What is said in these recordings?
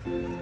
Goedemorgen,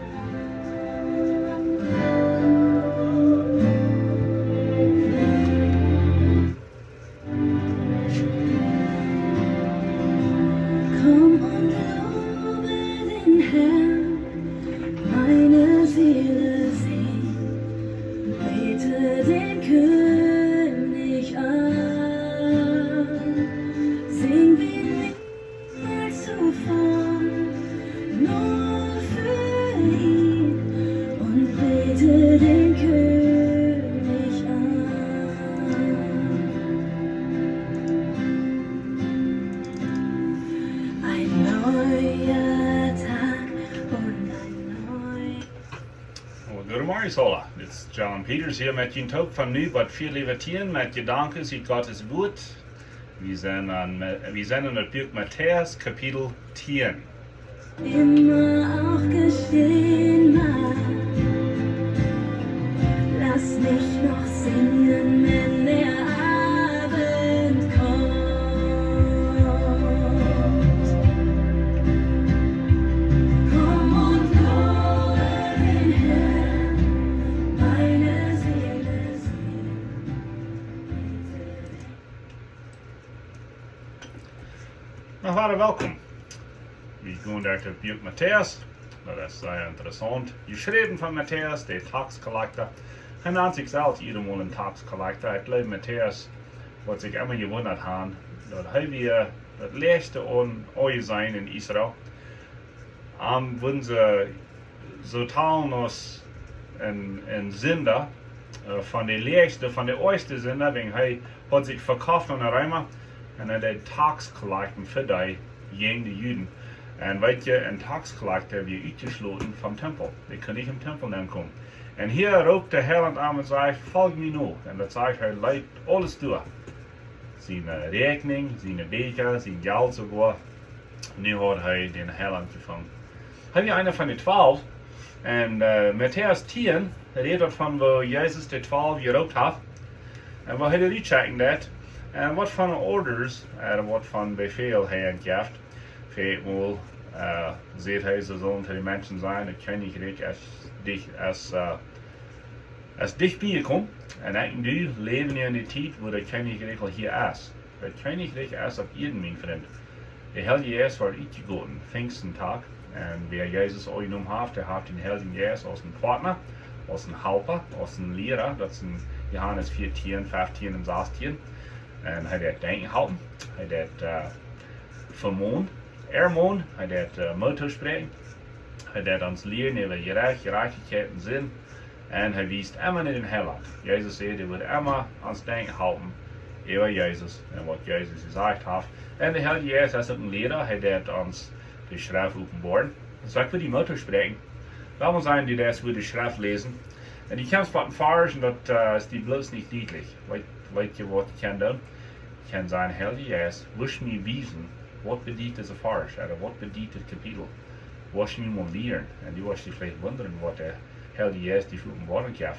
dit is John Peters hier met je talk van nu wat veel leveren met gedanken uit Gottes Woord. Wir sind in het boek Matteaus, Kapitel 10. Immer auch geschehen mag, lass mich noch singen, wenn der Abend kommt. Komm und lobe den Herrn, meine Seele singt. Nou, vader, welkom. Wir gehen durch das Buch Matteaus. Das ist sehr interessant. Geschrieben von Matteuas, der Taxcollector. Er nennt sich selbst jedemol ein Taxcollector. Ich glaube, Matteaus wird sich immer gewundert haben, dass wir das letzte an euch sein in Israel. Wenn sie so teilen uns ein Sünder, von der letzte, von der ersten Sünder, wegen er hat sich verkauft an der Römer und er hat Taxcollector für die Juden. Und weet je, een taxcollector wird uitgesloten vom Tempel. Die können nicht im Tempel ankommen. Und hier ruft der Herr an und sagt, folg mir nur. Und das sagt er, leidt alles durch. Seine Rechnung, seine Becher, sein Geld sogar. Und nu hat er den Herr angefangen. Hat ja einer von den 12. Und Matteaus 10 redet davon, wo Jesus die 12 gerufen hat. Und wo hat er uitchecken dat. Und was von Orders, was von Befehl er gehabt. Viermal seht hij, ze zullen die Menschen sein, het Königreich als dichtbij komt. En eigenlijk nu leven we in de tijd wo het Königreich hier is. Het Königreich is op jeden, mijn vriend. De Heilige Geest wordt uitgegoten, Pfingstentag. En wer Jesus ooit genomen heeft, der heeft den Heiligen Geest als een Partner, als een Helper, als een Lehrer. Dat is in Johannes 14, 15 en 16. En hij dat denken houden, hij dat vermogen. Ermon, hij dat motto spreken, hij dat ons leren over gerechtigheid en zin, en hij wijst immer naar den Heiland. Jezus zei, hij wil immer ons denken houden over Jezus en wat Jezus gezegd heeft. En de Heilige Geest is ook een leraar, hij dat ons de Schrift openbaren. Dus ik wil die motto spreken. Wel moet zijn die dat we de Schrift lezen. En die kan spotten vars en dat is die bloos niet duidelijk. Weet je wat je kan doen? Je kan zijn, Heilige Geest, wisch me wijzen. Wat bedient deze vers? Wat bedient het kapitel? Was je niet moet leren? En die was je vielleicht wonderen wat de Heilige Geest die voor openbaring geeft.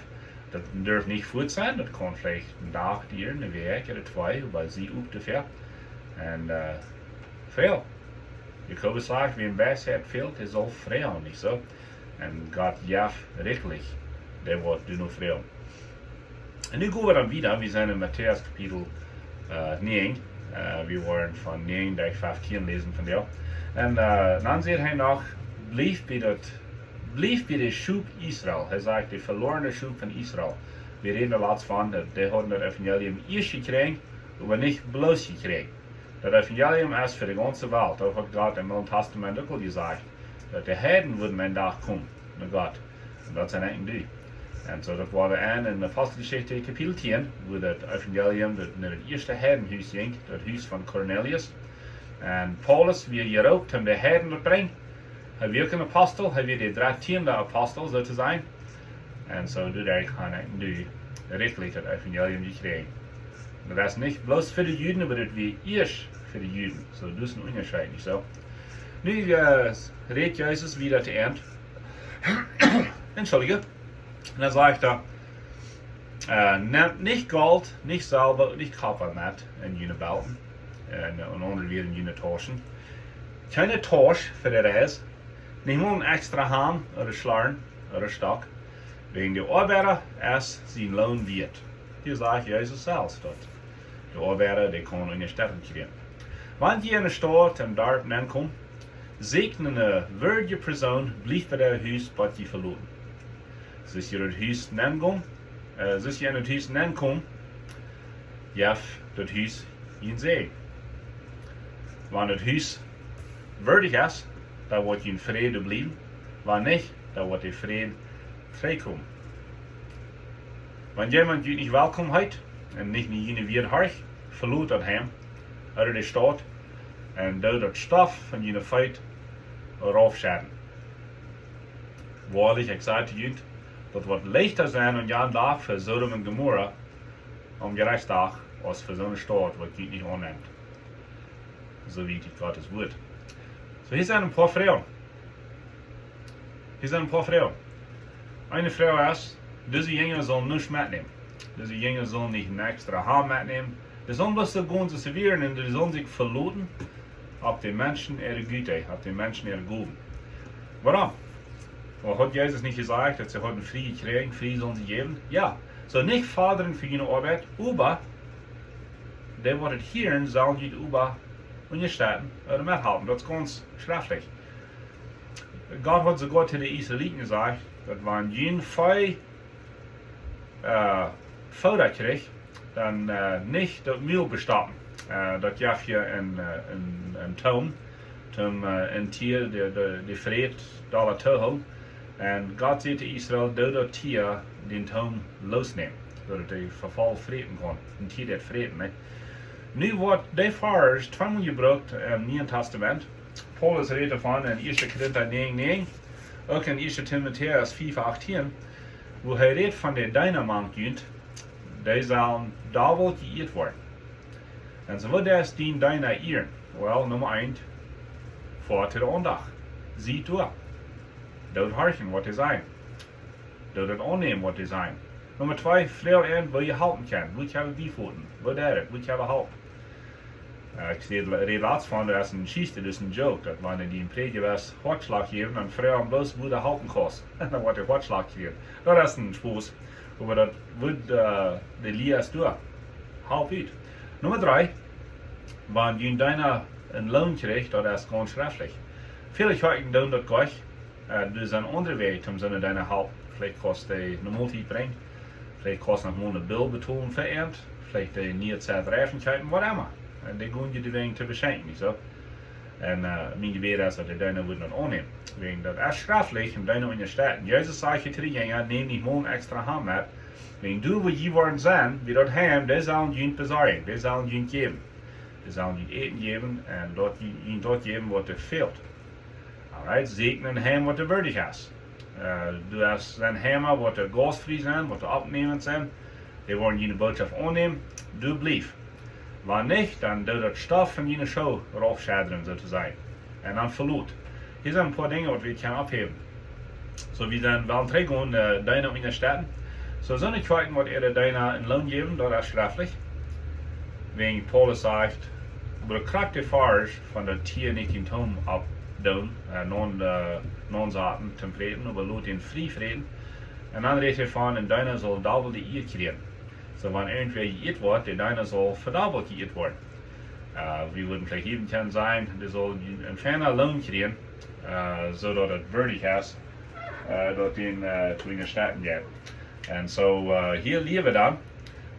Dat durft niet goed zijn, dat kan vielleicht een dag duren, een week of 2, weil sie op de ver. En veel. Jacobus sagt, wie een wijsheid fehlt, is al vrij, niet zo? En God geeft rechtlich, der wordt du nog vrij. En nu gaan we dan wieder, we zijn in Matteaus kapitel 9. Wir wollen von 9 durch 15 lesen von dir. Und dann sagt er noch, blieb bei der Schub Israel. Er sagt, der verlorene Schub von Israel. Wir reden da laatst von, der hat das Evangelium erst gekriegt, aber nicht bloß gekriegt. Das Evangelium ist für die ganze Welt. Das hat Gott im Neuen Testament auch gesagt, dass die Heiden würden ein Tag kommen, mit Gott. Und das sind eigentlich die. Und so, das war wir in der Apostelgeschichte Kapitel 10, wo das Evangelium naar het eerste Herdenhuis ging, das Huis von Cornelius. Und Paulus, wie geroopt hem de Herden te brengen. Hij werd een apostel, hij werd de 13e apostel, zo te zijn. En zo doet hij nu rechtlich das Evangelium gekregen. Das ist nicht bloß für die Juden, aber das wird erst für die Juden. So, das ist ein Unterschied, nicht so? Nu redet Jesus wieder zu Ende. Entschuldige. Und dann sagt er, nehmt nicht Gold, nicht Silber, nicht Kupfer mit in jene Belten und andere wieder in jene Taschen. Keine Tasche für den Rest, Nicht nur ein extra Ham oder Schlaren oder Stock, wegen der Arbeiter es sein Lohn wird. Hier sagt Jesus selbst dort. Der Arbeiter, der kann in die Städte kriegen. Wenn je in de Stadt en dorp aankomt, zeker würdige persoon blijft bij het huis wat je verloren. Als je het huis aankomt, als je in het huis aankomt, je dat huis in zee. Wanneer het huis würdig is, dan wordt je in vrede blijven. Wanneer niet, dan wordt je vrede vrijkomen. Wanneer iemand je niet welkom heet en niet in je weer hart, verloot dat hem uit de stad en dood dat stof van je feit eraf schaden. Waarlijk, ik zei te jullie, dat wordt lichter zijn aan jouw dag voor Sodom en Gomorra om je rechtsdag als voor zo'n stad wat je niet aanneemt. Zo weet ik Gottes woord. So hier zijn een paar vrouwen. Eine Frau is, deze jongen zal Nusch metnehmen. Deze jongen zal niet een extra Haar metnehmen. Die sollen bloß so gehen zu servieren und die sollen sich verloten auf die Menschen ihre Güte, auf die Menschen ihre Gaben. Warum? Weil hat Jesus nicht gesagt, dass sie heute Frieden kriegen, Frieden sollen sie geben? Ja, so nicht fordern für ihre Arbeit, aber die, was es hören, sollen sie über unterstützen oder mithalten. Das ist ganz schriftlich. Gott hat sogar zu den Israeliten gesagt, dass wenn jeden Fei Futter kriegt, dann nicht das Mehl bestatten. Dat gaf je een toom, een tier, die vreet alle toon. En God zei te Israël, doe dat tier den toom losnemen, zodat hij verval vreten kon. Een tier dat vreten. Ne? Nu wordt de vars tweemaal gebruikt in het Nieuwe Testament. Paulus redt ervan in 1 Korinther 9:9, ook in 1 Timotheus 4:18, wo hij redt van de Dynamant, die zullen dubbel geëerd worden. En zo wat is die Dyna eeren? Wel, nummer 1, voor te de ondag. Zie toe. Dood harken wat die zijn. Dood het aannemen wat die zijn. Nummer 2, vrouw en wil je helpen kan. Moet je hebben bijvoeten. Wat is het? Moet je hebben hulp. Ik zie laatst van, dat is een schiste, dus een joke. Dat wanneer die een preek was, hartslag geven, en vrouwen bloos moeten helpen kost. En dan wordt er hartslag gegeven. Dat is een spoes. Maar dat wordt de lias doen. Help uit. Nummer 3, wanneer je deiner een loon krijgt, dat is gewoon schriftlich. Viele Leute doen dat gleich. Dus een andere weg om zo'n deiner help. Vielleicht kost hij een multi brengt. Vielleicht kost nog maar een bil betonen verernt. Vielleicht die niet zet rijfenkeiten, whatever. En die gaan je die wegen te beschenken, niet zo. En mijn gebed is dat de deiner wordt niet aannemen. Wegen dat is schriftlich en deiner in je staat. Jezus zegt je te de jongen, neem niet maar een extra hand met. Wenn du, wo je worden zijn, wie dat hem, die zullen je bezorgen, die zullen je geven. Die zullen je eten geven en je dat geven wat er fehlt. Alright, zegenen hem wat er würdig is. Du hast zijn hem wat er gastvrij zijn, wat er opnemend zijn. Die worden je boodschap aannemen, du blijf. Wanneer niet, dan doe dat stof van je show raufschaderen, zo te zijn. En dan verloot. Hier zijn een paar dingen wat we kunnen opheven. So, we zijn wel teruggaan, deiner in de stad. So zo'n kijken wat er deiner een loon geven, dat is schriftlich. Wegen Paulus sagt, bekracht de vars van dat tier niet in toom opdoen, non-zaten te vreden, aber laat in vrij vreden. En dan redt hij van, en deiner zal dubbel de eer krijgen. So wanneer irgendwer geëerd wordt, de deiner zal verdubbeld geëerd worden. We würden vielleicht even kunnen zijn, die zal een ferner loon krijgen, zodat het würdig is, dat in te de staten gaat. En zo hier leren we dan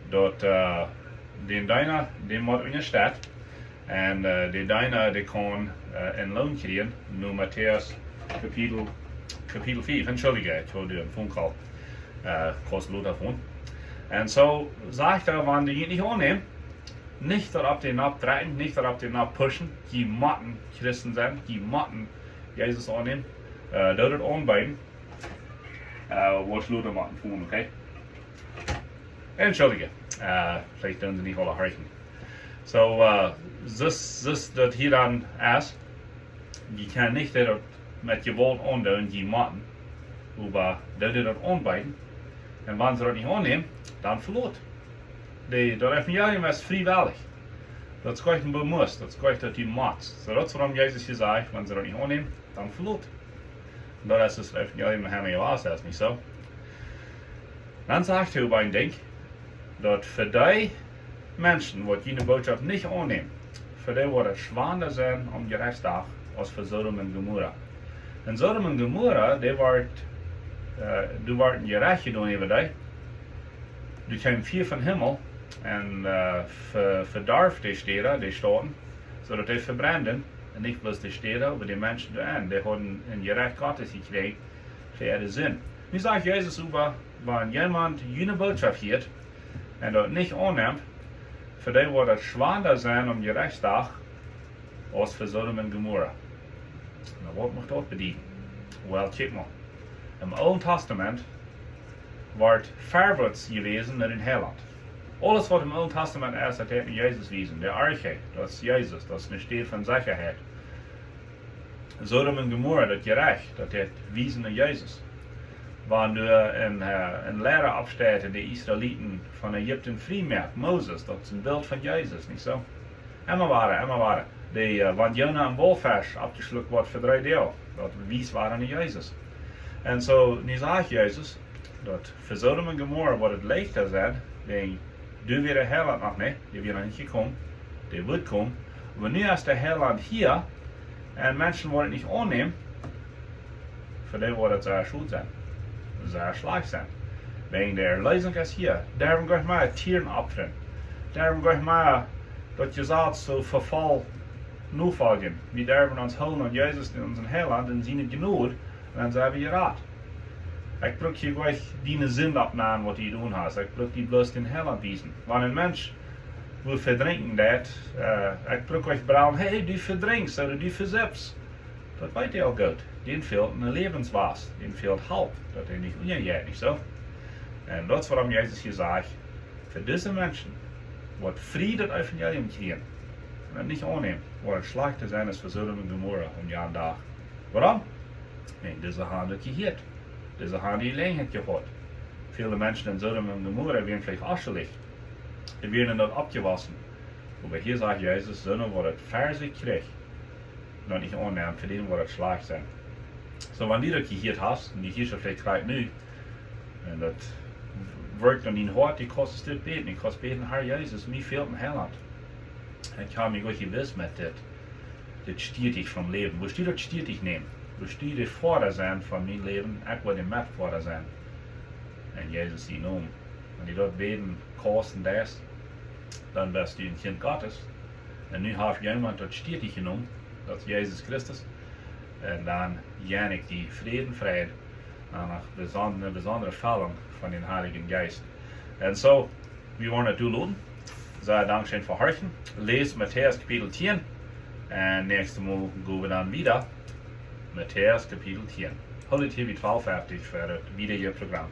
dat de deiner, die moet in de stad. En de deiner, die kan een loon krijgen. Nu Matteuas kapitel 5. Entschuldige, ik hoorde een phone call. Kostenlos davon. En zo zegt hij, wanneer je het niet aanneemt, niet dat op den abdrehen, niet dat op den abpushen, die moeten Christen zijn, die moeten Jezus aannemen, dat het aanbieden. Wat Luther machen tun, okay? Entschuldige, vielleicht doen sie nicht alle harken. So, dat hier dan is, je kan niet dat met geweld aandoen, die moeten, maar dat het aanbieden. En wanneer ze dat niet aannemen, dan verloot. Dat evangelium was vrijwillig. Dat is gewoon bemoest, dat is gewoon dat die moet. So, dat is waarom Jezus gezegd, wanneer ze dat niet aannemen, dan verloot. Dat is het Evangelium van Matteuas, is niet zo. Dan sagt hij bij een ding, dat voor die mensen wat je boodschap niet aanneemt, voor die wordt het zwaarder zijn om je rechtsdag als voor Sodom en Gomorra. En Sodom en Gomorra, die worden je recht gedaan over die. Die kwam vier van hemel en verdarf die steden, die staten, zodat die verbranden. En niet bloß die steden, maar die mensen erin. Die hadden een gerecht Gottes gekregen voor ihre zin. Nu sagt Jezus over, wenn jemand jene boodschap hielt en dat niet aanneemt, voor die wordt het zwaarder zijn om je rechtsdag als voor Sodom en Gomorra. Nou, wat mag dat betekenen? Wel, kijk maar. Im Oude Testament wordt verwaarts gewezen naar een heiland. Alles wat im Oude Testament is, dat heeft Jezus wezen. De arche, dat is Jezus, dat is een steed van zekerheid. Sodom en Gomorra, dat gerecht, dat heeft wezen naar Jezus. Wanneer een leraar afstaat en de Israëlieten van Egypte vrijmaakt, Mozes, dat is een beeld van Jezus, niet zo? Emma waren. Want Jona een walvis afgeslokt wordt voor 3 dagen, dat wies waren naar Jezus. En zo, nu zegt Jezus, dat voor Sodom en Gomorra wordt het lichter zijn, denk du weer de heiland nog niet, die weer nog niet gekomen, die wordt komen. Maar nu is de heiland hier, en mensen worden het niet aannemen, voor die wordt het zeer schuld zijn. Zeer slecht zijn. Wegen der lezing is hier. Daarom ga ik maar tieren opferen. Daarom ga ik maar dat je zat zo verval nu volgen. We durven ons houden aan Jezus in onze heiland en zien het genoeg. En dan zijn we raad. Ik probeer je gleich die zin opnemen wat je doen hast. Ik probeer die bloos in heiland wijzen. Wanneer een mens wil verdrinken dat, ik probeer je brouwen, hey, du verdrinkst, oder du verzept. Dat weet hij al goed. Die fehlt een levenswas. Die fehlt hulp. Dat hij niet ongeëerd, niet zo? En dat is waarom Jezus hier zegt, voor deze mensen wordt vrij dat evangelium krijgen. En dat niet aannemen, wordt het slechter zijn als voor Sodom en Gomorra om jaar en dag. Waarom? Nee, deze hadden het geheerd. Deze hadden die leegheid gehad. Viele mensen in Sodom en Gomorra werden vielleicht afgelegd. Die werden dat opgewassen. Maar hier zegt Jezus, zonne wordt het verse krijg. Nog niet aannemen, voor die wordt het slecht zijn. Zo, wanneer dat je hier hast, en die hier zo vielleicht krijgt nu, en dat werkt dan in hart, die kost een stuk beten. Ik kost beten, Herr Jezus, mij fehlt een heiland. Ik heb me goed gewist met dit stiertig van leven. Wo stuur dat stiertig nemen? Wo stuur de vader zijn van mijn leven? Ik wil de met vader zijn. En Jezus die noem. En die dat beten kosten des, dan best u een kind Gottes. En nu heeft iemand dat stiertig genoemd, dat is Jezus Christus. En dan jan ik die vrede en vrijheid aan een bijzondere vulling van de Heilige Geest. En zo, we worden het doen. Zij dankzij voor horchen. Lees Matteuas kapitel 10. En nächste Mal gaan we dan weer. Matteuas kapitel 10. Houd het hier weer 12:50 voor het Videoprogramm.